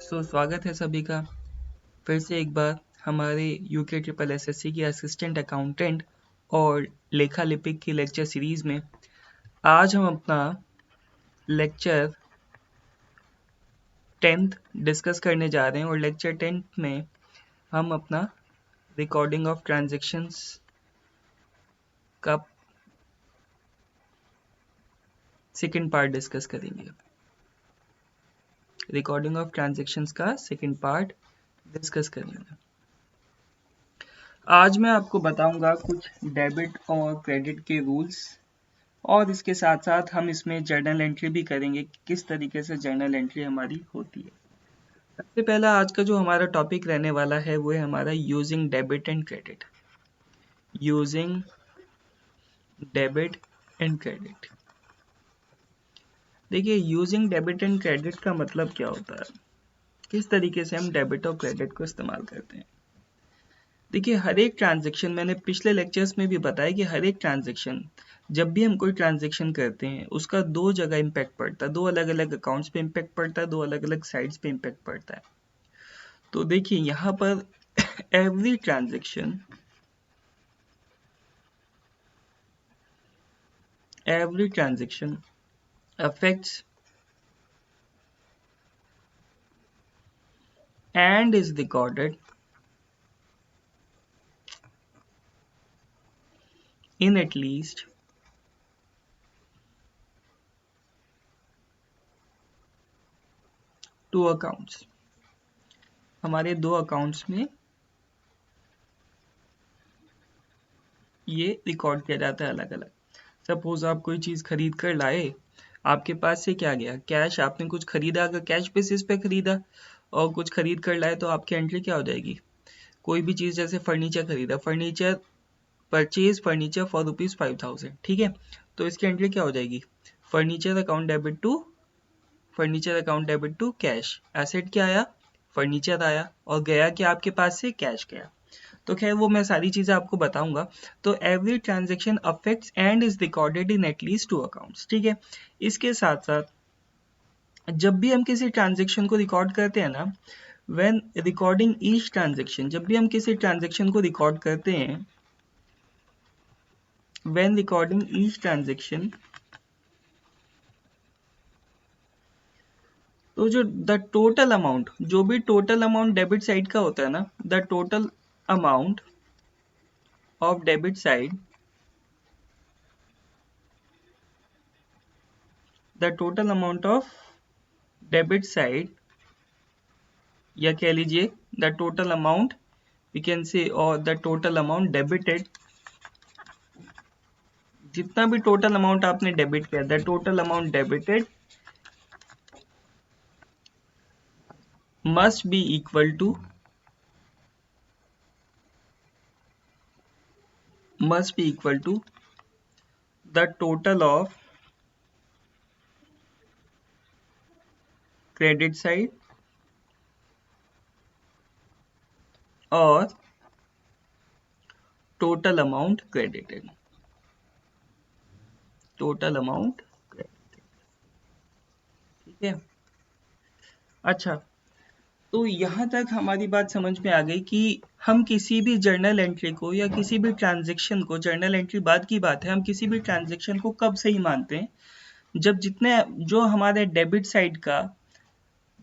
स्वागत है सभी का फिर से एक बार हमारे यूके ट्रिपल एसएससी की असिस्टेंट अकाउंटेंट और लेखा लिपिक की लेक्चर सीरीज में आज हम अपना लेक्चर 10th डिस्कस करने जा रहे हैं और लेक्चर 10th में हम अपना रिकॉर्डिंग ऑफ ट्रांजैक्शंस का सेकंड पार्ट डिस्कस करेंगे। रिकॉर्डिंग ऑफ ट्रांजैक्शंस का सेकंड पार्ट डिस्कस करेंगे। आज मैं आपको बताऊंगा कुछ डेबिट और क्रेडिट के रूल्स और इसके साथ साथ हम इसमें जर्नल एंट्री भी करेंगे कि किस तरीके से जर्नल एंट्री हमारी होती है। सबसे पहला आज का जो हमारा टॉपिक रहने वाला है वो है हमारा using debit and credit. Using debit and credit. देखिए यूजिंग डेबिट एंड क्रेडिट का मतलब क्या होता है, किस तरीके से हम डेबिट और क्रेडिट को इस्तेमाल करते हैं। देखिए हर एक ट्रांजेक्शन, मैंने पिछले लेक्चर्स में भी बताया कि हर एक ट्रांजेक्शन, जब भी हम कोई ट्रांजेक्शन करते हैं उसका दो जगह इम्पैक्ट पड़ता है, दो अलग अलग अकाउंट्स पे इम्पैक्ट पड़ता है, दो अलग अलग साइड्स पे इम्पैक्ट पड़ता है। तो देखिए यहाँ पर every transaction affects and is recorded in at least two accounts। हमारे दो अकाउंट्स में ये रिकॉर्ड किया जाता है अलग अलग। सपोज आप कोई चीज़ खरीद कर लाए, आपके पास से क्या गया, कैश। आपने कुछ खरीदा, अगर कैश बेसिस पे खरीदा और कुछ खरीद कर लाए तो आपकी एंट्री क्या हो जाएगी। कोई भी चीज़ जैसे फर्नीचर खरीदा, फर्नीचर परचेज फर्नीचर फॉर ₹5,000, ठीक है, तो इसकी एंट्री क्या हो जाएगी, furniture account debit to cash. Asset क्या आया, फर्नीचर आया, और गया क्या आपके पास से, कैश गया। तो खैर वो मैं सारी चीज़ें आपको बताऊंगा। तो every transaction affects and is recorded in at least to accounts, ठीक है। इसके साथ साथ जब भी हम किसी ट्रांजेक्शन को रिकॉर्ड करते हैं ना, व्हेन रिकॉर्डिंग ईच ट्रांजेक्शन, जब भी हम किसी ट्रांजेक्शन को रिकॉर्ड करते हैं, व्हेन रिकॉर्डिंग ईच ट्रांजेक्शन, तो जो द टोटल अमाउंट, जो भी टोटल अमाउंट डेबिट साइड का होता है ना, the total amount of debit side, the total amount of debit side, या कह लीजिए the total amount, we can say, और द टोटल अमाउंट डेबिटेड, जितना भी टोटल अमाउंट आपने डेबिट किया, the total amount debited must be equal to the total of credit side और total amount credited. Total amount credited, ठीक है। अच्छा, तो यहाँ तक हमारी बात समझ में आ गई कि हम किसी भी जर्नल एंट्री को या किसी भी ट्रांजैक्शन को, जर्नल एंट्री बाद की बात है, हम किसी भी ट्रांजैक्शन को कब सही मानते हैं, जब जितने जो हमारे डेबिट साइड का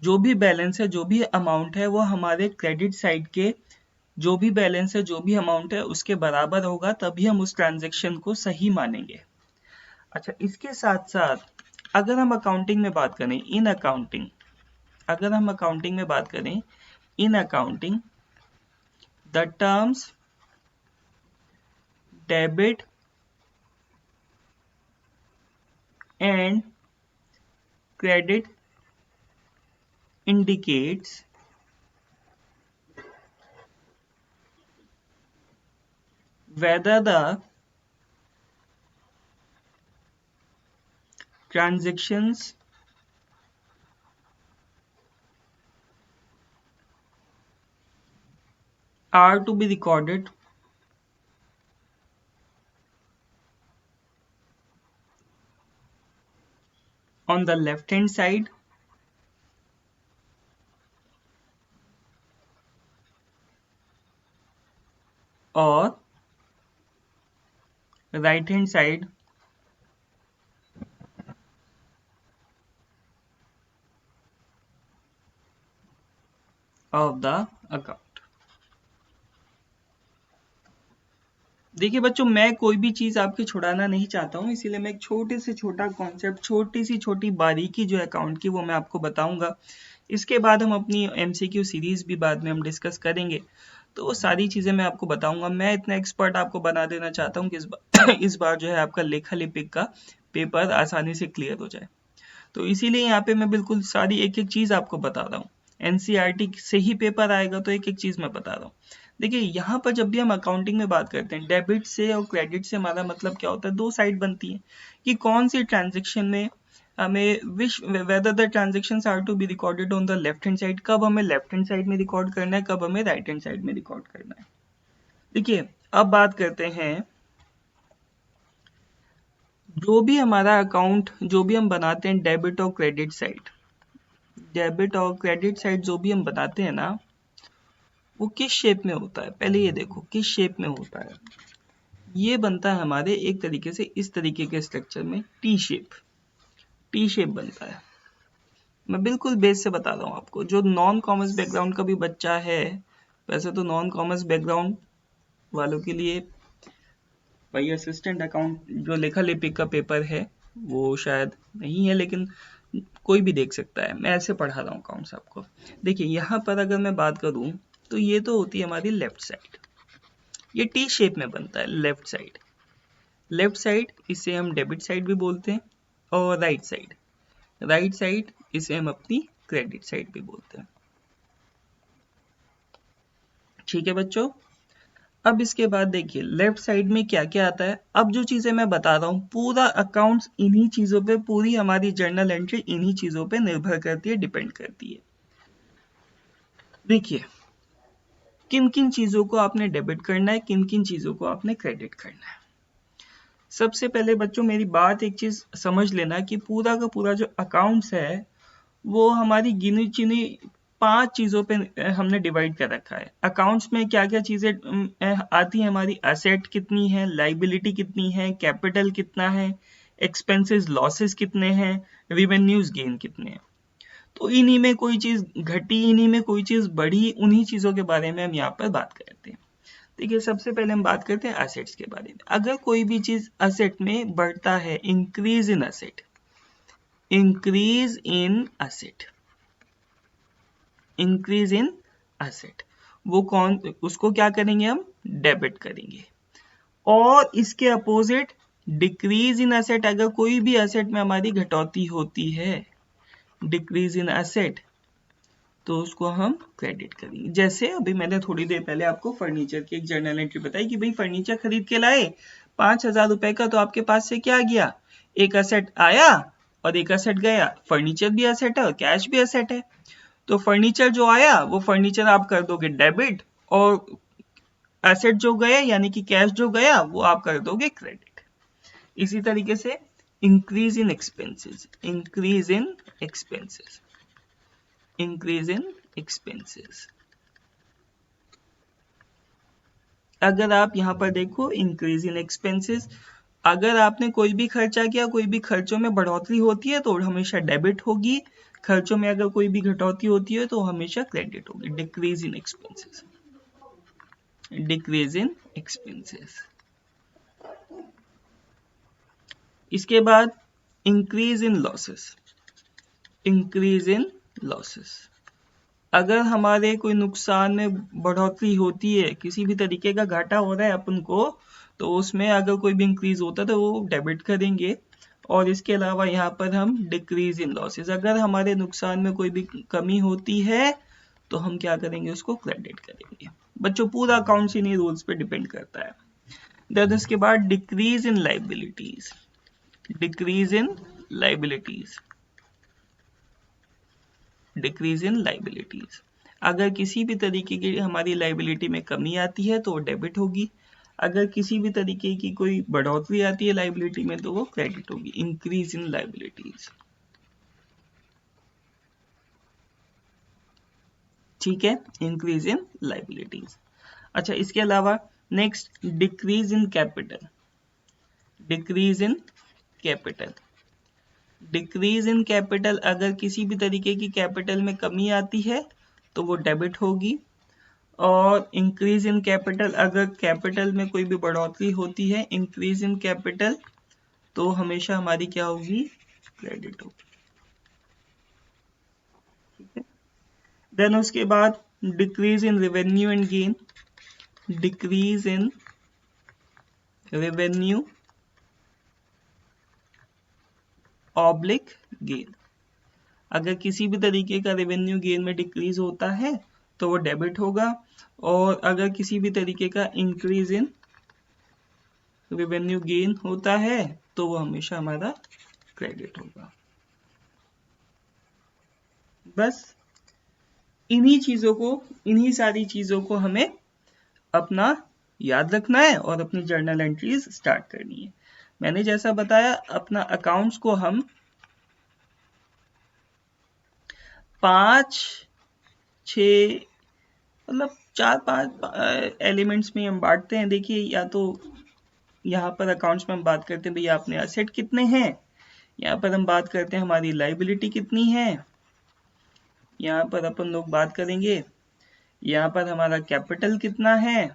जो भी बैलेंस है, जो भी अमाउंट है, वो हमारे क्रेडिट साइड के जो भी बैलेंस है, जो भी अमाउंट है, उसके बराबर होगा, तभी हम उस ट्रांजैक्शन को सही मानेंगे। अच्छा, इसके साथ साथ अगर हम अकाउंटिंग में बात करें, इन अकाउंटिंग, अगर हम अकाउंटिंग में बात करें, in accounting the terms debit and credit indicates whether the transactions are to be recorded on the left hand side और right hand side of the account. देखिए बच्चों, मैं कोई भी चीज आपकी छुड़ाना नहीं चाहता हूँ, इसीलिए मैं एक छोटे से छोटा कॉन्सेप्ट, छोटी सी छोटी बारीकी जो है अकाउंट की, वो मैं आपको बताऊंगा। इसके बाद हम अपनी एमसीक्यू सीरीज भी बाद में हम डिस्कस करेंगे, तो वो सारी चीजें मैं आपको बताऊंगा। मैं इतना एक्सपर्ट आपको बना देना चाहता हूँ कि इस बार जो है आपका लेखा लिपिक का पेपर आसानी से क्लियर हो जाए। तो इसीलिए यहाँ पे मैं बिल्कुल सारी एक एक चीज आपको बता रहा हूँ। एनसीईआरटी से ही पेपर आएगा तो एक एक चीज मैं बता रहा हूँ। देखिए यहाँ पर जब भी हम अकाउंटिंग में बात करते हैं, डेबिट से और क्रेडिट से हमारा मतलब क्या होता है, दो साइड बनती है कि कौन सी ट्रांजेक्शन में हमें wish whether the transactions are to be recorded on the left hand side, कब हमें लेफ्ट हैंड साइड में रिकॉर्ड करना है, कब हमें राइट हैंड साइड में रिकॉर्ड करना है। देखिए अब बात करते हैं, जो भी हमारा अकाउंट जो भी हम बनाते हैं डेबिट और क्रेडिट साइड, डेबिट और क्रेडिट साइड जो भी हम बनाते हैं ना, वो किस शेप में होता है, पहले ये देखो किस शेप में होता है। ये बनता है हमारे एक तरीके से इस तरीके के स्ट्रक्चर में, टी शेप, टी शेप बनता है। मैं बिल्कुल बेस से बता रहा हूँ आपको, जो नॉन कॉमर्स बैकग्राउंड का भी बच्चा है, वैसे तो नॉन कॉमर्स बैकग्राउंड वालों के लिए भाई असिस्टेंट अकाउंट जो लेखा लिपिक का पेपर है वो शायद नहीं है, लेकिन कोई भी देख सकता है, मैं ऐसे पढ़ा रहा हूँ अकाउंट्स आपको। देखिए यहाँ पर अगर मैं बात करूँ तो ये तो होती है हमारी लेफ्ट साइड, ये टी शेप में बनता है लेफ्ट साइड। लेफ्ट साइड इसे हम डेबिट साइड भी बोलते हैं, और राइट साइड, राइट साइड इसे हम अपनी क्रेडिट साइड भी बोलते हैं। ठीक है बच्चों, अब इसके बाद देखिए लेफ्ट साइड में क्या क्या आता है। अब जो चीजें मैं बता रहा हूँ, पूरा अकाउंट्स इन्हीं चीजों पे, पूरी हमारी जर्नल एंट्री इन्हीं चीजों पे निर्भर करती है, डिपेंड करती है। देखिए किन किन चीजों को आपने डेबिट करना है, किन किन चीजों को आपने क्रेडिट करना है। सबसे पहले बच्चों मेरी बात एक चीज समझ लेना कि पूरा का पूरा जो अकाउंट्स है वो हमारी गिनी चुनी 5 चीजों पे हमने डिवाइड कर रखा है। अकाउंट्स में क्या क्या चीजें आती हैं हमारी, एसेट कितनी है, लाइबिलिटी कितनी है, कैपिटल कितना है, एक्सपेंसेस लॉसेस कितने हैं, रिवेन्यूज गेन कितने हैं। तो इन्हीं में कोई चीज घटी, इन्हीं में कोई चीज बढ़ी, उन्हीं चीजों के बारे में हम यहाँ पर बात करते हैं। देखिए सबसे पहले हम बात करते हैं एसेट्स के बारे में। अगर कोई भी चीज एसेट में बढ़ता है, increase in asset, increase in asset, increase in asset, वो कौन, उसको क्या करेंगे हम, डेबिट करेंगे। और इसके अपोजिट डिक्रीज इन एसेट, अगर कोई भी एसेट में हमारी घटौती होती है, डिक्रीज इन एसेट, तो उसको हम क्रेडिट करेंगे। जैसे अभी मैंने थोड़ी देर पहले आपको फर्नीचर की एक जर्नल एंट्री बताई कि भाई फर्नीचर खरीद के लाए 5,000 रुपए का, तो आपके पास से क्या गया, एक एसेट आया और एक एसेट गया। फर्नीचर भी एसेट है और कैश भी एसेट है, तो फर्नीचर जो आया वो फर्नीचर आप कर दोगे डेबिट, और एसेट जो गए यानी कि कैश जो गया वो आप कर दोगे क्रेडिट। इसी तरीके से increase in expenses, increase in expenses, increase in expenses, अगर आप यहाँ पर देखो इंक्रीज इन एक्सपेंसेस, अगर आपने कोई भी खर्चा किया, कोई भी खर्चों में बढ़ोतरी होती है तो हमेशा डेबिट होगी, खर्चों में अगर कोई भी घटौती होती है तो हमेशा क्रेडिट होगी। Decrease in expenses, decrease in expenses. इसके बाद increase in losses, increase in losses, अगर हमारे कोई नुकसान में बढ़ोतरी होती है, किसी भी तरीके का घाटा हो रहा है अपन को, तो उसमें अगर कोई भी इंक्रीज होता है तो वो डेबिट करेंगे। और इसके अलावा यहाँ पर हम डिक्रीज इन लॉसेस, अगर हमारे नुकसान में कोई भी कमी होती है तो हम क्या करेंगे, उसको क्रेडिट करेंगे। बच्चों पूरा अकाउंट्स इन्हीं रूल्स पे डिपेंड करता है। देन इसके बाद decrease in liabilities, decrease in liabilities, decrease in liabilities, अगर किसी भी तरीके की हमारी लाइबिलिटी में कमी आती है तो वो डेबिट होगी, अगर किसी भी तरीके की कोई बढ़ोतरी आती है लाइबिलिटी में तो वो क्रेडिट होगी। इंक्रीज इन लाइबिलिटीज, ठीक है, इंक्रीज इन लाइबिलिटीज। अच्छा इसके अलावा next decrease in capital, decrease in capital, decrease in capital, अगर किसी भी तरीके की कैपिटल में कमी आती है तो वो डेबिट होगी, और इंक्रीज इन कैपिटल, अगर कैपिटल में कोई भी बढ़ोतरी होती है, इंक्रीज इन कैपिटल, तो हमेशा हमारी क्या होगी, क्रेडिट होगी। ठीक है, देन उसके बाद decrease in revenue and gain, decrease in revenue oblique gain, अगर किसी भी तरीके का रेवेन्यू गेन में डिक्रीज होता है तो वो डेबिट होगा, और अगर किसी भी तरीके का इंक्रीज इन रेवेन्यू गेन होता है तो वो हमेशा हमारा क्रेडिट होगा। बस इन्हीं चीजों को, इन्हीं सारी चीजों को हमें अपना याद रखना है और अपनी जर्नल एंट्रीज स्टार्ट करनी है। मैंने जैसा बताया, अपना अकाउंट्स को हम 5, 6 मतलब 4-5 एलिमेंट्स में हम बांटते हैं। देखिए, या तो यहाँ पर अकाउंट्स में हम बात करते हैं भैया अपने एसेट कितने हैं, यहाँ पर हम बात करते हैं हमारी लाइबिलिटी कितनी है, यहाँ पर अपन लोग बात करेंगे यहाँ पर हमारा कैपिटल कितना है,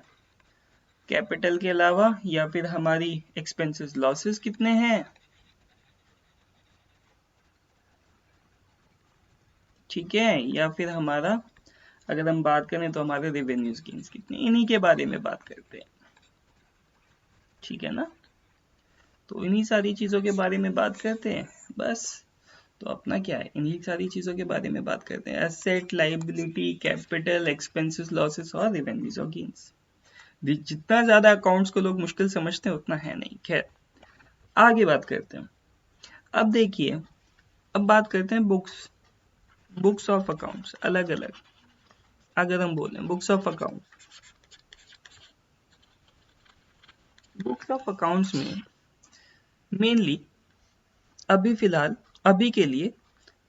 कैपिटल के अलावा या फिर हमारी एक्सपेंसेस लॉसेस कितने हैं। ठीक है, या फिर हमारा अगर हम बात करें तो हमारे रेवेन्यूज गेन्स कितने, इन्हीं के बारे में बात करते हैं। ठीक है ना, तो इन्हीं सारी चीजों के बारे में बात करते हैं बस। तो अपना क्या है, इन्हीं सारी चीजों के बारे में बात करते हैं, asset, liability, capital, expenses, losses और रेवेन्यूज और गेन्स। जितना ज्यादा अकाउंट्स को लोग मुश्किल समझते हैं उतना है नहीं। खैर, आगे बात करते हैं। अब देखिए, अब बात करते हैं बुक्स, बुक्स ऑफ अकाउंट्स अलग अलग। अगर हम बोलें books of accounts, books of accounts में मेनली अभी फिलहाल, अभी के लिए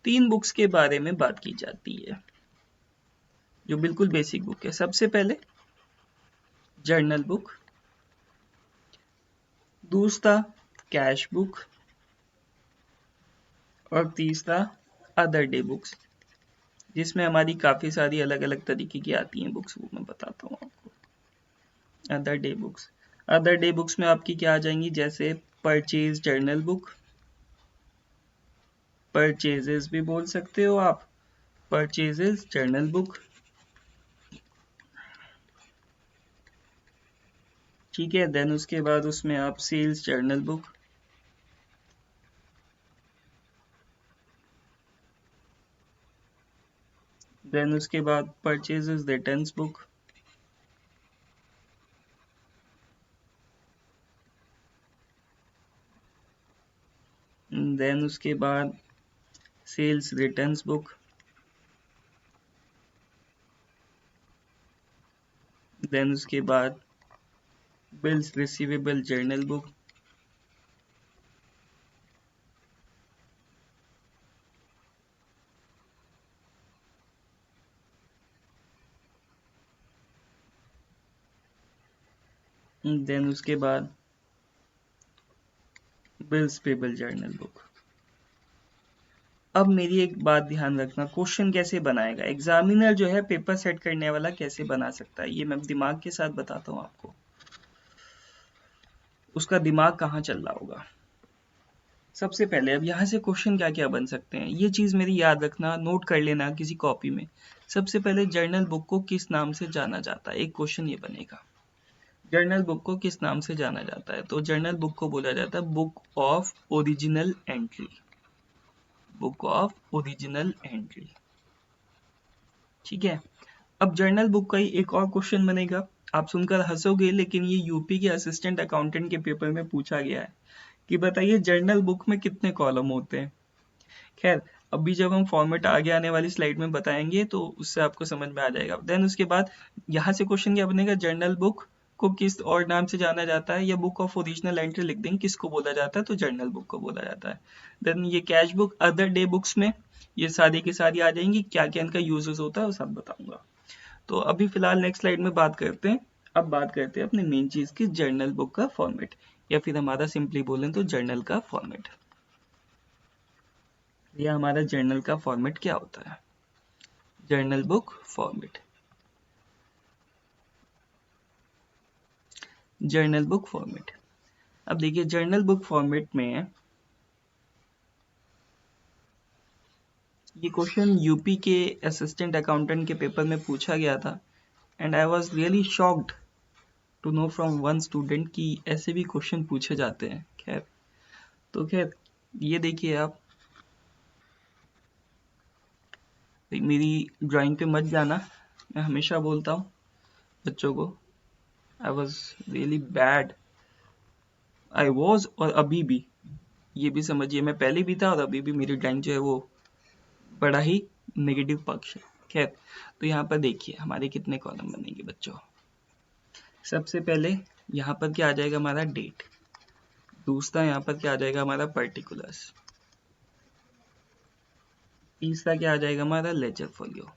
3 बुक्स के बारे में बात की जाती है जो बिल्कुल बेसिक बुक है। सबसे पहले जर्नल बुक, दूसरा कैश बुक, और तीसरा अदर डे बुक्स, जिसमें हमारी काफ़ी सारी अलग अलग तरीके की आती हैं बुक्स, वो मैं बताता हूँ आपको। Other day books, other day books में आपकी क्या आ जाएंगी, जैसे परचेज जर्नल बुक, परचेजेस भी बोल सकते हो आप, परचेजेस जर्नल बुक। ठीक है, देन उसके बाद उसमें आप सेल्स जर्नल बुक, देन उसके बाद परचेजेस रिटर्न्स बुक, देन उसके बाद सेल्स रिटर्न्स बुक, देन उसके बाद bills receivable journal book, then उसके बाद बिल्स पेबल जर्नल बुक। अब मेरी एक बात ध्यान रखना, क्वेश्चन कैसे बनाएगा एग्जामिनर, जो है पेपर सेट करने वाला कैसे बना सकता है, ये मैं दिमाग के साथ बताता हूँ आपको, उसका दिमाग कहाँ चल रहा होगा। सबसे पहले अब यहाँ से क्वेश्चन क्या क्या बन सकते हैं, ये चीज मेरी याद रखना, नोट कर लेना किसी कॉपी में। सबसे पहले जर्नल बुक को किस नाम से जाना जाता है, एक क्वेश्चन ये बनेगा, जर्नल बुक को किस नाम से जाना जाता है, तो जर्नल बुक को बोला जाता है book of original entry, book of original entry. ठीक है, अब जर्नल बुक का ही एक और क्वेश्चन बनेगा, आप सुनकर हंसोगे लेकिन ये यूपी के असिस्टेंट अकाउंटेंट के पेपर में पूछा गया है कि बताइए जर्नल बुक में कितने कॉलम होते हैं। खैर, अभी जब हम फॉर्मेट आगे आने वाली स्लाइड में बताएंगे तो उससे आपको समझ में आ जाएगा। देन उसके बाद यहाँ से क्वेश्चन क्या बनेगा, जर्नल बुक को किस और नाम से जाना जाता है, या बुक ऑफ ओरिजिनल एंट्री लिख देंगे, किसको बोला जाता है, तो जर्नल बुक को बोला जाता है। देन ये cash book, other day books में ये सारी की सारी आ जाएंगी, क्या क्या इनका यूजेस होता है वो सब बताऊंगा। तो अभी फिलहाल नेक्स्ट स्लाइड में बात करते हैं अब बात करते हैं अपने मेन चीज की, जर्नल बुक का फॉर्मेट, या फिर हमारा सिंपली बोलें तो जर्नल का फॉर्मेट। यह हमारा जर्नल का फॉर्मेट क्या होता है? Journal book format. Journal book format, अब देखिए जर्नल बुक फॉर्मेट में ये क्वेश्चन यूपी के असिस्टेंट अकाउंटेंट के पेपर में पूछा गया था, and I was really shocked to know from one student कि ऐसे भी क्वेश्चन पूछे जाते हैं। खैर, तो खैर ये देखिए आप, मेरी ड्राइंग पे मत जाना, मैं हमेशा बोलता हूँ बच्चों को, I was really bad, I was, और अभी भी, ये भी समझिए मैं पहले भी था और अभी भी मेरी ड्राइंग जो है वो बड़ा ही नेगेटिव पक्ष है। खैर, तो यहाँ पर देखिए हमारे कितने कॉलम बनेंगे बच्चों। सबसे पहले यहाँ पर क्या आ जाएगा हमारा डेट, दूसरा यहाँ पर क्या आ जाएगा हमारा पर्टिकुलर्स, तीसरा क्या आ जाएगा हमारा लेजर फोलियो,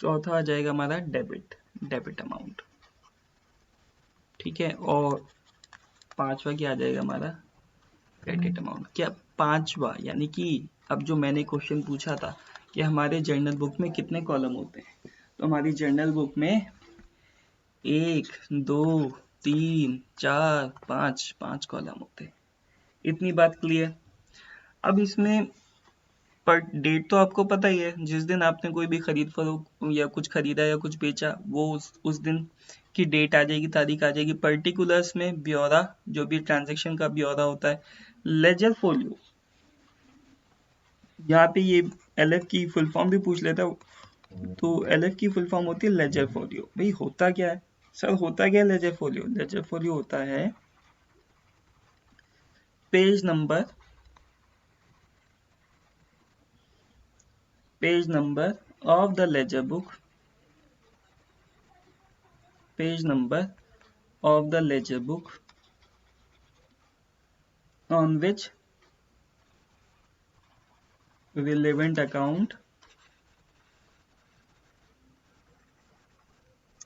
चौथा आ जाएगा हमारा डेबिट, डेबिट अमाउंट, ठीक है, और पांचवा क्या आ जाएगा हमारा क्रेडिट अमाउंट। क्या पांचवा, यानी कि अब जो मैंने क्वेश्चन पूछा था कि हमारे जर्नल बुक में कितने कॉलम होते हैं, तो हमारी जर्नल बुक में 1 2 3 4 5 5 कॉलम होते हैं। इतनी बात क्लियर। अब इसमें पर डेट तो आपको पता ही है, जिस दिन आपने कोई भी खरीद फरोख्त या कुछ खरीदा या कुछ बेचा, वो उस दिन की डेट आ जाएगी, तारीख आ जाएगी। पर्टिकुलर्स में ब्यौरा, जो भी ट्रांजैक्शन का ब्यौरा होता है। लेजर फोलियो, यहाँ पे ये एलएफ की फुल फॉर्म भी पूछ लेता, तो एलएफ की फुल फॉर्म होती है लेजर फोलियो। भाई होता क्या है सर, होता क्या है लेजर फोलियो? लेजर फोलियो होता है page number, page number of the laser book, page number of the ledger book on which relevant account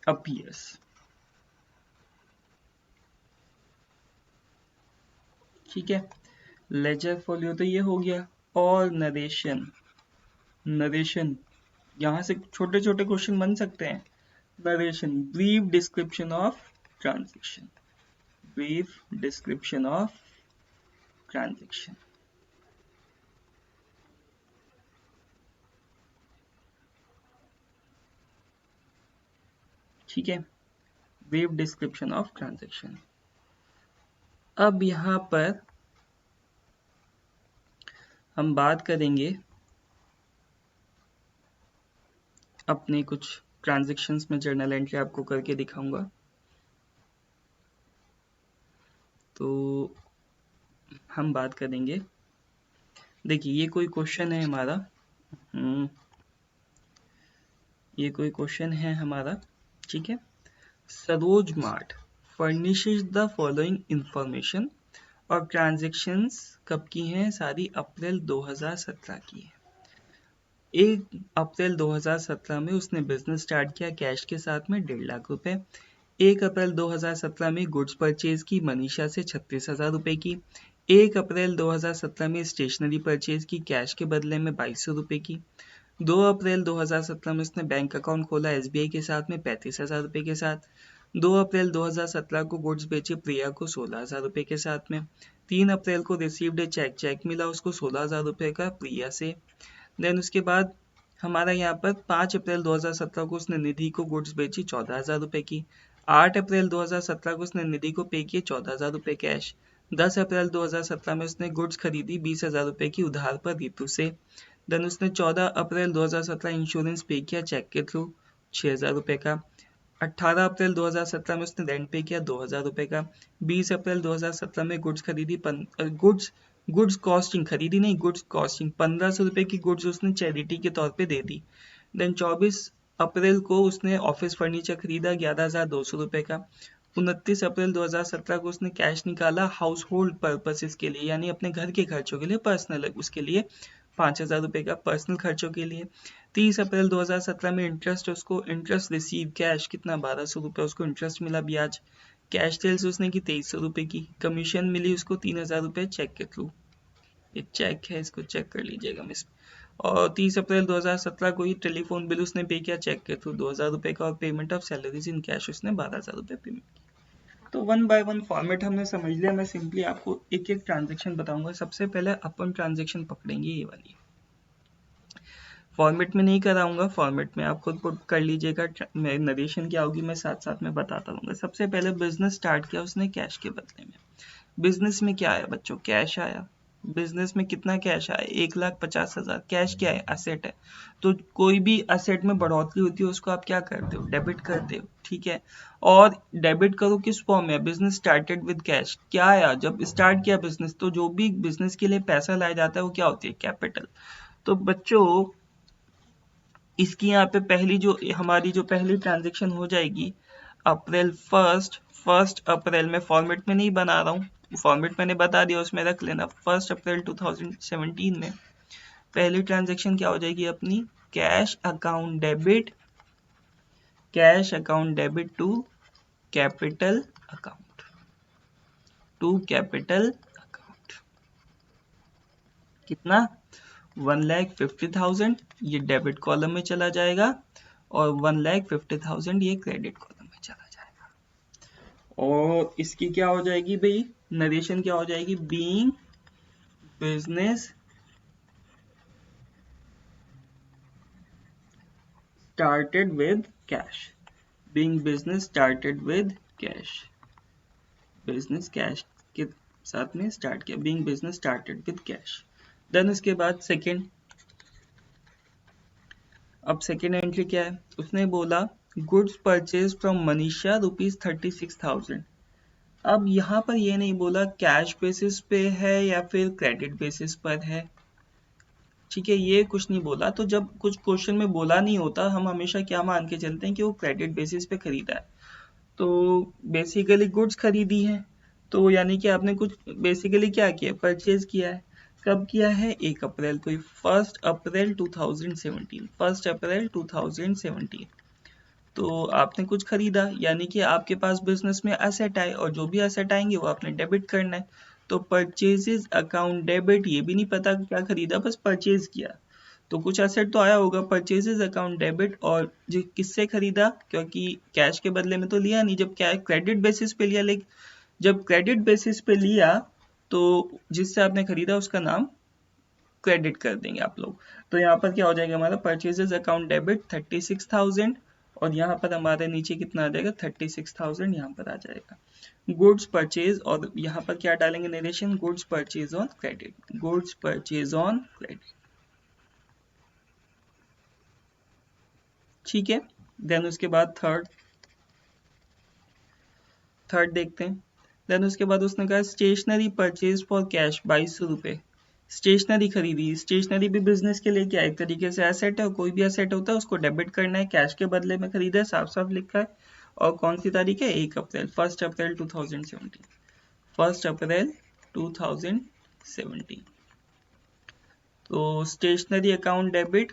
appears। ठीक है, लेजर फोलियो तो ये हो गया। और नरेशन, नरेशन यहाँ से छोटे छोटे क्वेश्चन बन सकते हैं। Narration, brief description of transaction, brief description of transaction, ठीक है, ब्रीफ डिस्क्रिप्शन ऑफ ट्रांजेक्शन। अब यहाँ पर हम बात करेंगे अपने कुछ ट्रांजैक्शंस में जर्नल एंट्री आपको करके दिखाऊंगा। तो हम बात करेंगे, देखिए ये कोई क्वेश्चन है हमारा, ये कोई क्वेश्चन है हमारा, ठीक है। Saroj mart furnishes the following information, और ट्रांजैक्शंस कब की हैं? सारी अप्रैल 2017 की है। 1 अप्रैल 2017 में उसने बिजनेस स्टार्ट किया कैश के साथ में 1.5 लाख रुपए। 1 अप्रैल 2017 में गुड्स परचेज की मनीषा से 36,000 रुपए की। 1 अप्रैल 2017 में स्टेशनरी परचेज की कैश के बदले में 2200 रुपए की। 2 अप्रैल 2017 में उसने बैंक अकाउंट खोला एसबीआई के साथ में 35,000 रुपए के साथ। 2 अप्रैल 2017 को गुड्स बेचे प्रिया को 16,000 रुपए के साथ में। 3 अप्रैल को रिसीव्ड ए चेक, चेक मिला उसको 16,000 रुपए का प्रिया से। देन उसके बाद हमारा यहाँ पर 5 अप्रैल 2017 को उसने निधि को गुड्स बेची 14,000 रुपए की। 8 अप्रैल 2017 को उसने निधि को पे किए 14,000 रुपए कैश। 10 अप्रैल 2017 में उसने गुड्स खरीदी 20,000 रुपए की उधार पर रितु से। देन उसने 14 अप्रैल 2017 इंश्योरेंस पे किया चेक के थ्रू 6,000 रुपए का। 18 अप्रैल 2017 में उसने रेंट पे किया 2,000 रुपए का। 20 अप्रैल 2017 में गुड्स खरीदी, गुड्स कॉस्टिंग खरीदी नहीं, गुड्स कॉस्टिंग 1,500 रुपए की गुड्स उसने चैरिटी के तौर पे दे दी। देन 24 अप्रैल को उसने ऑफिस फर्नीचर खरीदा 11,200 रुपए का। 29 अप्रैल 2017 को उसने कैश निकाला हाउस होल्ड पर्पसेस के लिए, यानी अपने घर के खर्चों के लिए, पर्सनल उसके लिए 5,000 रुपए का पर्सनल खर्चों के लिए। 30 अप्रैल 2017 में इंटरेस्ट उसको इंटरेस्ट रिसीव कैश कितना 1200 रुपये उसको इंटरेस्ट मिला ब्याज। कैश सेल्स उसने की 2300 रुपये की। कमीशन मिली उसको 3000 रुपये चेक के थ्रू। ये चेक है, इसको चेक कर लीजिएगा मिस। और 30 अप्रैल 2017 को ही टेलीफोन बिल उसने पे किया चेक के थ्रू 2000 रुपये का, और payment of salaries in cash उसने 12,000 रुपये पेमेंट किया। तो वन बाय वन फॉर्मेट हमने समझ लिया। मैं सिंपली आपको एक एक ट्रांजेक्शन बताऊंगा। सबसे पहले अपन ट्रांजेक्शन पकड़ेंगे ये वाली। फॉर्मेट में नहीं कराऊंगा, फॉर्मेट में आप खुद पुट कर लीजिएगा। मैं नरेशन क्या होगी मैं साथ साथ में बताता रहूँगा। सबसे पहले बिजनेस स्टार्ट किया उसने कैश के बदले में। बिजनेस में क्या आया बच्चों? कैश आया। बिजनेस में कितना कैश आया? 1,50,000। कैश क्या है? एसेट है। तो कोई भी एसेट में बढ़ोतरी होती है उसको आप क्या करते हो? डेबिट करते हो, ठीक है। और डेबिट करो किस फॉर्म में? Business started with cash. क्या आया? जब स्टार्ट किया बिजनेस तो जो भी बिजनेस के लिए पैसा लाया जाता है वो क्या होती है? कैपिटल। तो बच्चों इसकी यहाँ पे पहली जो हमारी जो पहली ट्रांजेक्शन हो जाएगी अप्रैल 1 में, फॉर्मेट में नहीं बना रहा हूँ, फॉर्मेट मैंने बता दिया उसमें रख लेना। 1 अप्रैल 2017 में पहली ट्रांजेक्शन क्या हो जाएगी अपनी? Cash account debit, cash account debit to capital account, to capital account. कितना? 1,50,000 ये डेबिट कॉलम में चला जाएगा और 1,50,000 ये क्रेडिट कॉलम में चला जाएगा। और इसकी क्या हो जाएगी भाई? नरेशन क्या हो जाएगी? Being business started with cash, being business started with cash, business cash के साथ में स्टार्ट किया, being business started with cash. Then उसके बाद सेकेंड, अब सेकेंड एंट्री क्या है? उसने बोला गुड्स परचेज फ्रॉम मनीषा ₹36,000। अब यहाँ पर ये नहीं बोला कैश बेसिस पे है या फिर क्रेडिट बेसिस पर है, ठीक है, ये कुछ नहीं बोला। तो जब कुछ क्वेश्चन में बोला नहीं होता हम हमेशा क्या मान के चलते हैं कि वो क्रेडिट बेसिस पे खरीदा है। तो बेसिकली गुड्स खरीदी है, तो यानी कि आपने कुछ बेसिकली क्या किया? परचेज किया है। कब किया है? 1 अप्रैल को ही, 1 अप्रैल 2017, 1 अप्रैल 2017। तो आपने कुछ खरीदा यानी कि आपके पास बिजनेस में एसेट आए और जो भी एसेट आएंगे वो आपने डेबिट करना है। तो परचेजेस अकाउंट डेबिट, ये भी नहीं पता क्या खरीदा, बस परचेज किया। तो कुछ एसेट तो आया होगा, परचेजेस अकाउंट डेबिट। और जो किससे खरीदा? क्योंकि कैश के बदले में तो लिया नहीं, जब क्या क्रेडिट बेसिस पे लिया। लेकिन जब क्रेडिट बेसिस पे लिया तो जिससे आपने खरीदा उसका नाम क्रेडिट कर देंगे आप लोग। तो यहाँ पर क्या हो जाएगा हमारा? परचेजेस अकाउंट डेबिट 36,000, और यहाँ पर हमारे नीचे कितना आ जाएगा? 36,000 यहाँ पर आ जाएगा। गुड्स परचेज, और यहाँ पर क्या डालेंगे narration? Goods purchase on credit, goods purchase on credit, ठीक है। देन उसके बाद थर्ड देखते हैं। देन उसके बाद उसने कहा स्टेशनरी परचेज फॉर कैश 2,200 रुपये। स्टेशनरी खरीदी। स्टेशनरी भी बिजनेस के लिए क्या एक तरीके से एसेट है, कोई भी एसेट होता है उसको डेबिट करना है, कैश के बदले में खरीदा है, साफ साफ लिखा है। और कौन सी तारीख है? 1 अप्रैल, 1 अप्रैल 2017, 1 अप्रैल 2017। तो stationery account debit,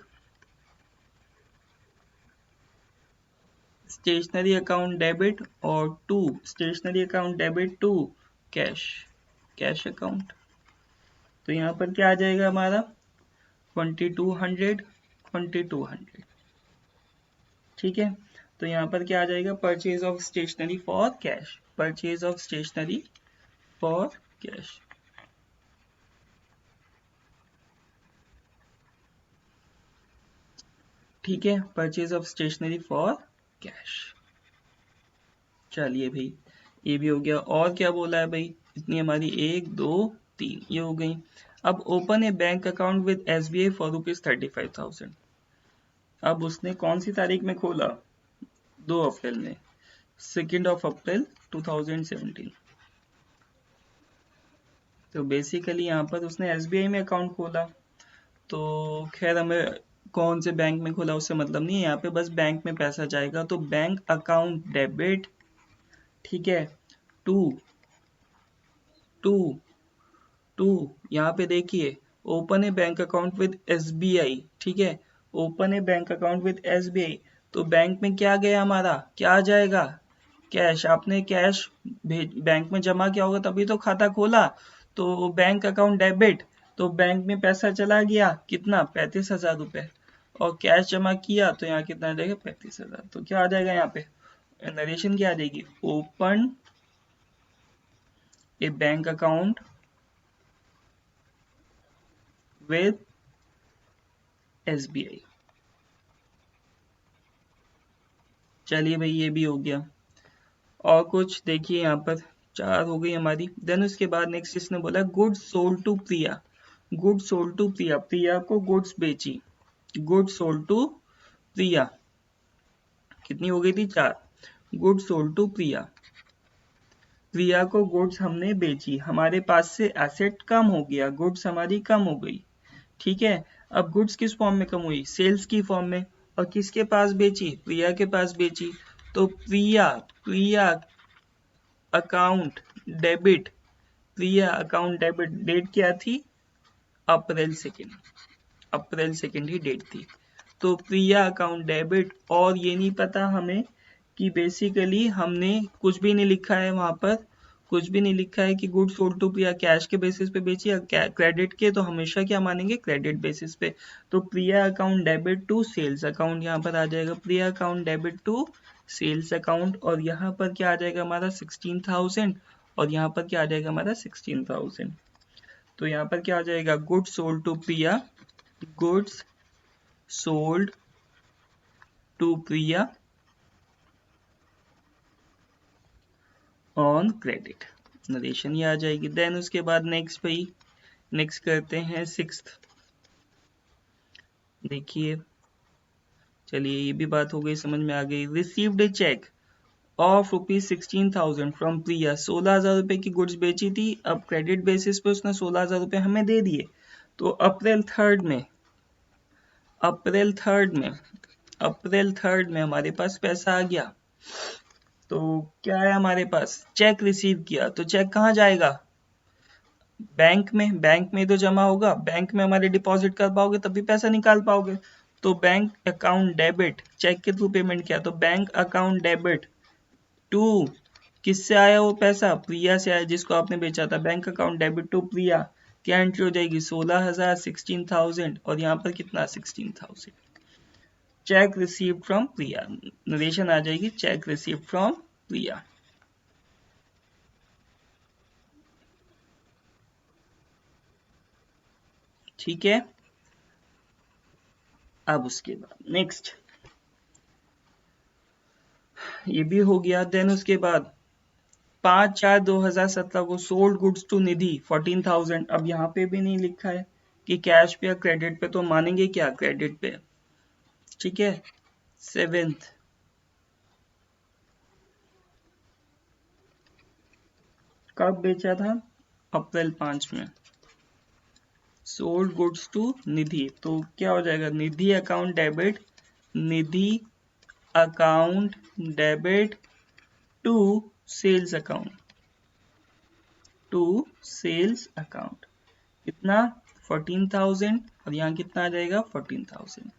stationery account debit, और to stationery account debit to cash, cash account. तो यहाँ पर क्या आ जाएगा हमारा? 2200, 2200, ठीक है। तो यहाँ पर क्या आ जाएगा? Purchase of stationery for cash, purchase of stationery for cash, ठीक है, purchase of stationery for cash. चलिए भाई ये भी हो गया। और क्या बोला है भाई? इतनी हमारी 1 2 3 ये हो गई। अब open A bank account with SBI for ₹35,000। अब उसने कौन सी तारीख में खोला? 2 अप्रैल में, 2 अप्रैल 2017। तो बेसिकली यहाँ पर उसने SBI में अकाउंट खोला। तो खैर हमें कौन से बैंक में खोला उससे मतलब नहीं है, यहाँ पे बस बैंक में पैसा जाएगा। तो बैंक अकाउंट डेबिट, ठीक है, टू टू टू यहाँ पे देखिए open A bank account with SBI, ठीक है, open A bank account with SBI। तो बैंक में क्या गया हमारा, क्या आ जाएगा, कैश। आपने कैश बैंक में जमा किया होगा तभी तो खाता खोला, तो बैंक अकाउंट डेबिट। तो बैंक में पैसा चला गया, कितना, 35,000 रुपये। और कैश जमा किया तो यहाँ कितना आ जाएगा, 35,000। तो क्या आ जाएगा यहाँ पे, नरेशन क्या आ जाएगी, open A bank account with SBI। चलिए भाई ये भी हो गया। और कुछ देखिए यहाँ पर, 4 हो गई हमारी। देन उसके बाद नेक्स्ट इसने बोला goods sold to Priya. Goods sold to Priya, Priya को गुड्स बेची। गुड्स सोल्ड टू प्रिया, कितनी हो गई थी, 4। Goods sold to Priya, Priya को गुड्स हमने बेची, हमारे पास से एसेट कम हो गया, गुड्स हमारी कम हो गई। ठीक है, अब गुड्स किस फॉर्म में कम हुई, सेल्स की फॉर्म में। और किसके पास बेची, प्रिया के पास बेची। तो प्रिया, प्रिया अकाउंट डेबिट, प्रिया अकाउंट डेबिट, डेट क्या थी, अप्रैल 2। अप्रैल 2 ही डेट थी। तो प्रिया अकाउंट डेबिट, और ये नहीं पता हमें कि बेसिकली हमने कुछ भी नहीं लिखा है वहां पर, कुछ भी नहीं लिखा है कि goods sold to Priya cash के बेसिस पे बेची या क्रेडिट के, तो हमेशा क्या मानेंगे, क्रेडिट बेसिस पे। तो Priya account debit to sales account यहाँ पर आ जाएगा, Priya account debit to sales account. और यहाँ पर क्या आ जाएगा हमारा 16,000, और यहाँ पर क्या आ जाएगा हमारा 16,000। तो यहाँ पर क्या आ जाएगा, goods sold to Priya, goods sold to Priya on credit, narration ये आ जाएगी। देन उसके बाद नेक्स्ट भाई, नेक्स्ट करते हैं 6th। देखिए, चलिए ये भी बात हो गई, समझ में आ गई। Received a cheque of ₹16,000 from Priya, 16,000 रुपए की गुड्स बेची थी, अब क्रेडिट बेसिस पे उसने 16,000 रुपए हमें दे दिए। तो अप्रैल 3 में, अप्रैल 3 में, अप्रैल 3 में हमारे पास पैसा आ गया। तो क्या है हमारे पास, चेक रिसीव किया, तो चेक कहाँ जाएगा, बैंक में। बैंक में तो जमा होगा, बैंक में हमारे डिपॉजिट कर पाओगे तभी पैसा निकाल पाओगे। तो बैंक अकाउंट डेबिट, चेक के थ्रू पेमेंट किया, तो बैंक अकाउंट डेबिट टू, किससे आया वो पैसा, प्रिया से आया जिसको आपने बेचा था। बैंक अकाउंट डेबिट टू प्रिया, क्या एंट्री हो जाएगी, 16,000, 16,000, और यहाँ पर कितना, 16,000। Cheque received from Priya, narration आ जाएगी, चेक रिसीव्ड फ्रॉम प्रिया। ठीक है, अब उसके बाद नेक्स्ट, ये भी हो गया। देन उसके बाद 5/4/2017 को सोल्ड गुड्स टू निधि 14,000। अब यहाँ पे भी नहीं लिखा है कि कैश पे या क्रेडिट पे, तो मानेंगे क्या, क्रेडिट पे। ठीक है, 7th, कब बेचा था, अप्रैल 5 में। सोल्ड गुड्स टू निधि, तो क्या हो जाएगा, Nidhi account debit, Nidhi account debit to sales account, to sales account, कितना, 14,000, और यहाँ कितना आ जाएगा, 14,000।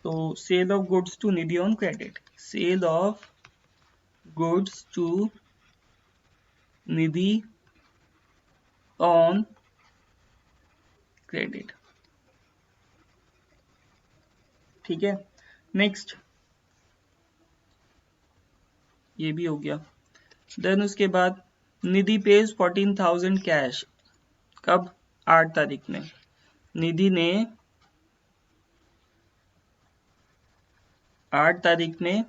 तो sale of goods to Nidhi on credit, sale of goods to Nidhi on credit. ठीक है, नेक्स्ट, ये भी हो गया। देन उसके बाद निधि पेज 14,000 कैश, कब, 8 तारीख में। निधि ने 8 तारीख में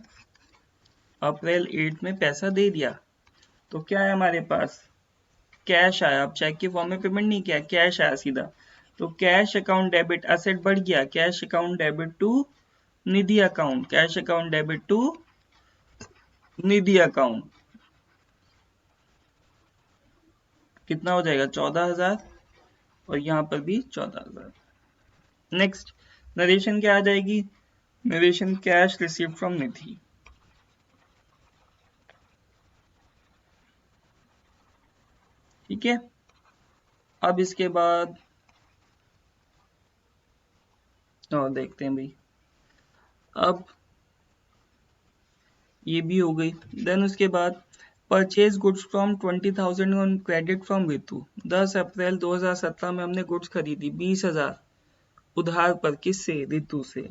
अप्रैल 8 में पैसा दे दिया। तो क्या है हमारे पास, कैश आया। अब चेक के फॉर्म में पेमेंट नहीं किया, कैश आया सीधा। तो कैश अकाउंट डेबिट, एसेट बढ़ गया, cash account debit to Nidhi account, cash account debit to Nidhi account, कितना हो जाएगा, 14,000, और यहाँ पर भी 14,000। नेक्स्ट, नरेशन क्या आ जाएगी, नरेशन कैश रिसीव फ्रॉम निधि। ठीक है, अब इसके बाद और देखते हैं भाई, अब ये भी हो गई। देन उसके बाद purchase goods from 20,000 on credit from Ritu. 10 अप्रैल 2017 में हमने गुड्स खरीदी 20,000 उधार पर, किससे? रितु से।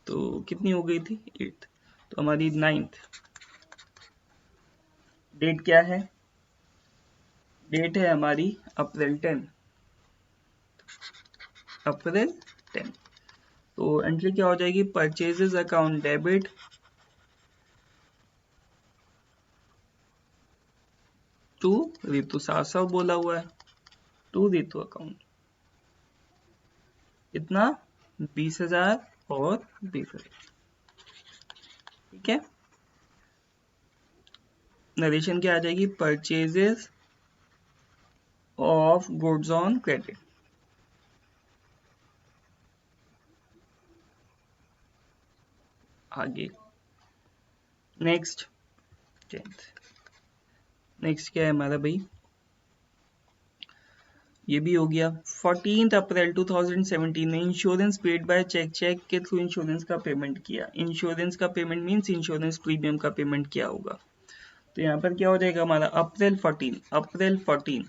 तो कितनी हो गई थी? 8। तो हमारी 9th डेट क्या है? डेट है हमारी अप्रैल 10, अप्रैल 10। तो एंट्री क्या हो जाएगी? Purchases account debit to Ritu, साफ साफ बोला हुआ है, टू रितु अकाउंट। इतना 20,000 और 20,000। ठीक है, नरेशन क्या आ जाएगी? Purchases of goods on credit. आगे नेक्स्ट 10th। नेक्स्ट क्या है हमारा भाई? ये भी हो गया। 14 अप्रैल 2017 में insurance paid by cheque, cheque के थ्रू इंश्योरेंस का पेमेंट किया। इंश्योरेंस का पेमेंट मींस इंश्योरेंस प्रीमियम का पेमेंट किया होगा। तो यहाँ पर क्या हो जाएगा हमारा? अप्रैल 14, अप्रैल 14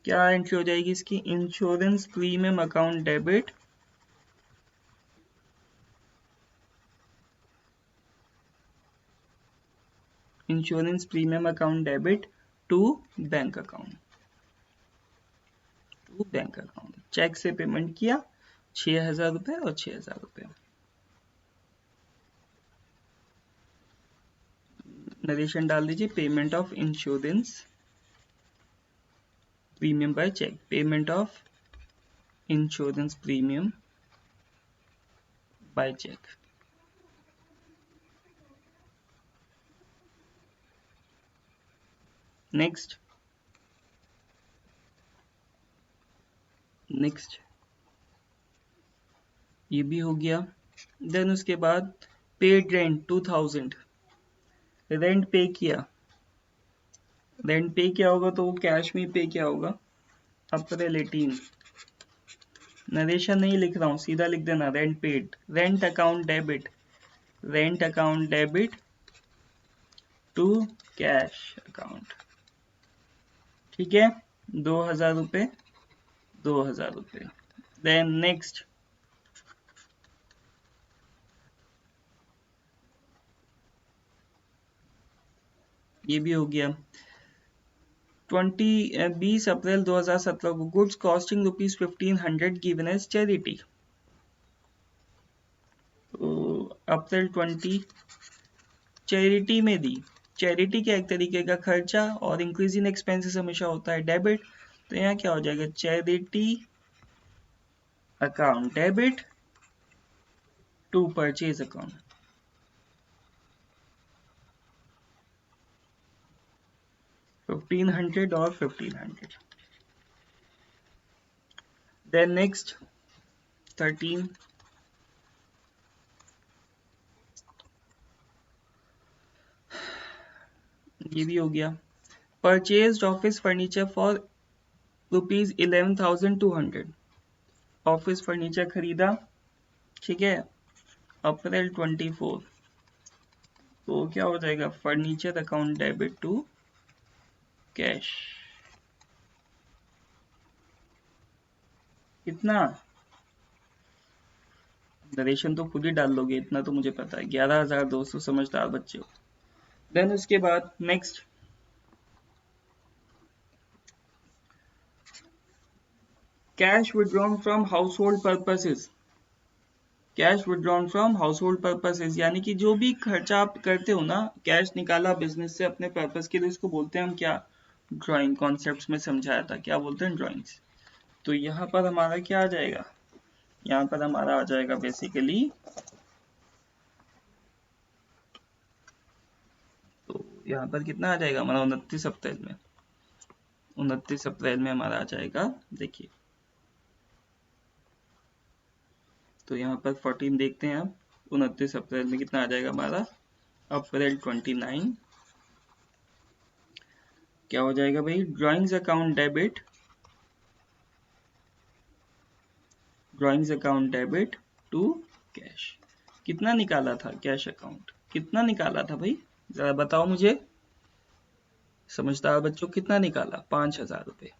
क्या एंट्री हो जाएगी इसकी? Insurance premium account debit insurance premium account debit to bank account, to bank account. Cheque से पेमेंट किया 6,000 रुपये और 6,000 रुपये। नरेशन डाल दीजिए, payment of insurance premium by cheque, payment of insurance premium by cheque. Next next ये भी हो गया। देन उसके बाद पेड रेंट 2,000, रेंट पे किया। रेंट पे क्या होगा? तो वो कैश में पे क्या होगा? अप्रैल 18। नरेशन नहीं लिख रहा हूँ, सीधा लिख देना rent paid, rent account debit, rent account debit to cash account. ठीक है, 2,000 रुपये, 2,000 रुपये। देन नेक्स्ट ये भी हो गया। 20 अप्रैल 2017 को goods costing ₹1,500 given as charity. तो अप्रैल 20 चैरिटी में दी। चैरिटी क्या एक तरीके का खर्चा, और इंक्रीज इन एक्सपेंसेस हमेशा होता है डेबिट। तो यहाँ क्या हो जाएगा? Charity account debit to purchase account. $1,500 और 1,500। देन नेक्स्ट 13 ये भी हो गया। Purchase office furniture for ₹11,200। Office furniture खरीदा, ठीक है, अप्रैल 24। तो क्या हो जाएगा? Furniture account debit to cash. कितना? नरेशन तो खुद ही डाल लोगे, इतना तो मुझे पता है। 11,200, समझदार बच्चे हो। देन उसके बाद next cash withdrawn from house hold purposes. Cash withdrawn from house hold purposes यानी कि जो भी खर्चा आप करते हो ना, कैश निकाला बिजनेस से अपने पर्पस के लिए, उसको बोलते हैं हम क्या? ड्राइंग। कॉन्सेप्ट्स में समझाया था, क्या बोलते हैं? ड्राइंग्स। तो यहाँ पर हमारा क्या आ जाएगा? यहाँ पर हमारा आ जाएगा बेसिकली, तो यहाँ पर कितना आ जाएगा हमारा? 29 अप्रैल में, 29 अप्रैल में हमारा आ जाएगा। देखिए, तो यहाँ पर 14 देखते हैं आप, 29 अप्रैल में कितना आ जाएगा हमारा? अप्रैल 29 क्या हो जाएगा भाई? Drawings account debit drawings account debit to cash. कितना निकाला था कैश अकाउंट, कितना निकाला था भाई, जरा बताओ मुझे, समझदार बच्चों, कितना निकाला? 5,000 रुपये।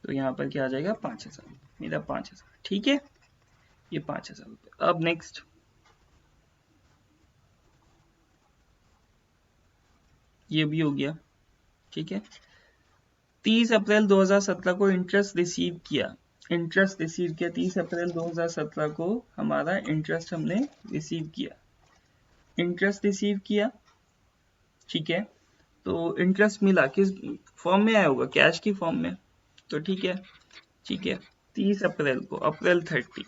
तो यहाँ पर क्या आ जाएगा? 5,000, मेरा 5,000, ठीक है, ये 5,000 रुपये। अब नेक्स्ट, ये भी हो गया, ठीक है। 30 अप्रैल 2017 को इंटरेस्ट रिसीव किया, इंटरेस्ट रिसीव किया 30 अप्रैल 2017 को हमारा इंटरेस्ट हमने रिसीव किया, इंटरेस्ट रिसीव किया, ठीक है। तो इंटरेस्ट मिला किस फॉर्म में आया होगा? कैश की फॉर्म में, तो ठीक है, ठीक है। 30 अप्रैल को, अप्रैल 30,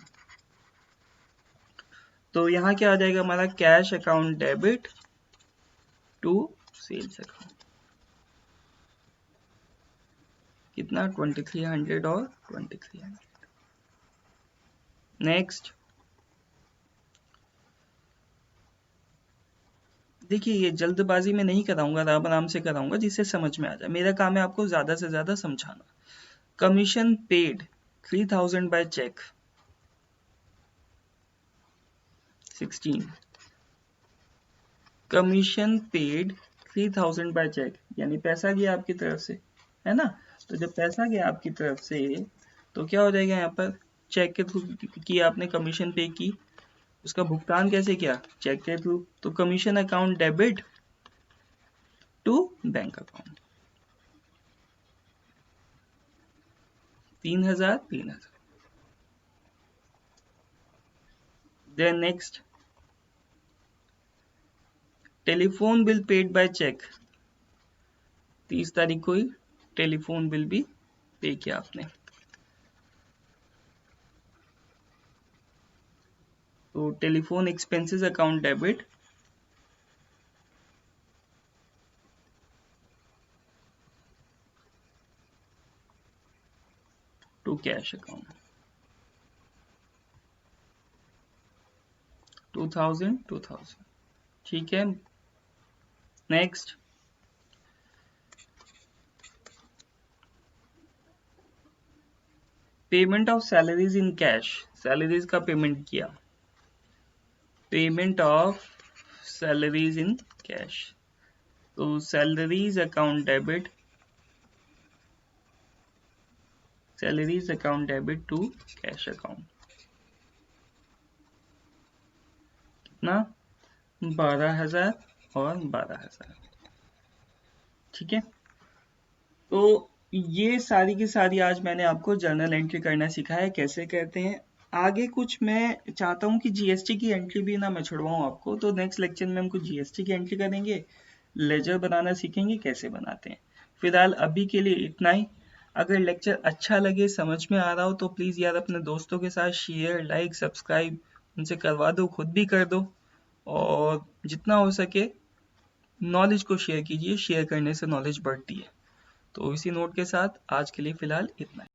तो यहाँ क्या आ जाएगा हमारा? Cash account debit to sales account. कितना? 2300 और 2300। नेक्स्ट, देखिए ये जल्दबाजी में नहीं कराऊंगा, आराम आराम से कराऊंगा जिससे समझ में आ जाए। मेरा काम है आपको ज्यादा से ज्यादा समझाना। Commission paid 3000 by cheque 16, commission paid 3000 by cheque, यानी पैसा गया आपकी तरफ से, है ना। तो जब पैसा गया आपकी तरफ से तो क्या हो जाएगा? यहाँ पर चेक के थ्रू किया आपने, कमीशन पे की, उसका भुगतान कैसे किया? चेक के थ्रू। तो commission account debit to bank account, 3,000 3,000। Then next, telephone bill paid by cheque, 30 तारीख को ही टेलीफोन बिल भी पे किया आपने। तो telephone expenses account debit to cash account, 2000 2000, ठीक है। Next, payment of salaries in cash, salaries का पेमेंट किया, payment of salaries in cash, तो salaries account debit, salaries account debit to cash account, कितना? 12,000 और 12,000, ठीक है। तो ये सारी की सारी आज मैंने आपको जर्नल एंट्री करना सिखाया, कैसे करते हैं। आगे कुछ मैं चाहता हूँ कि जीएसटी की एंट्री भी ना मैं छुड़वाऊँ आपको, तो नेक्स्ट लेक्चर में हम कुछ जीएसटी की एंट्री करेंगे, लेजर बनाना सीखेंगे कैसे बनाते हैं। फिलहाल अभी के लिए इतना ही। अगर लेक्चर अच्छा लगे, समझ में आ रहा हो, तो प्लीज़ यार अपने दोस्तों के साथ शेयर, लाइक, सब्सक्राइब उनसे करवा दो, खुद भी कर दो, और जितना हो सके नॉलेज को शेयर कीजिए, शेयर करने से नॉलेज बढ़ती है। तो इसी नोट के साथ आज के लिए फिलहाल इतना ही।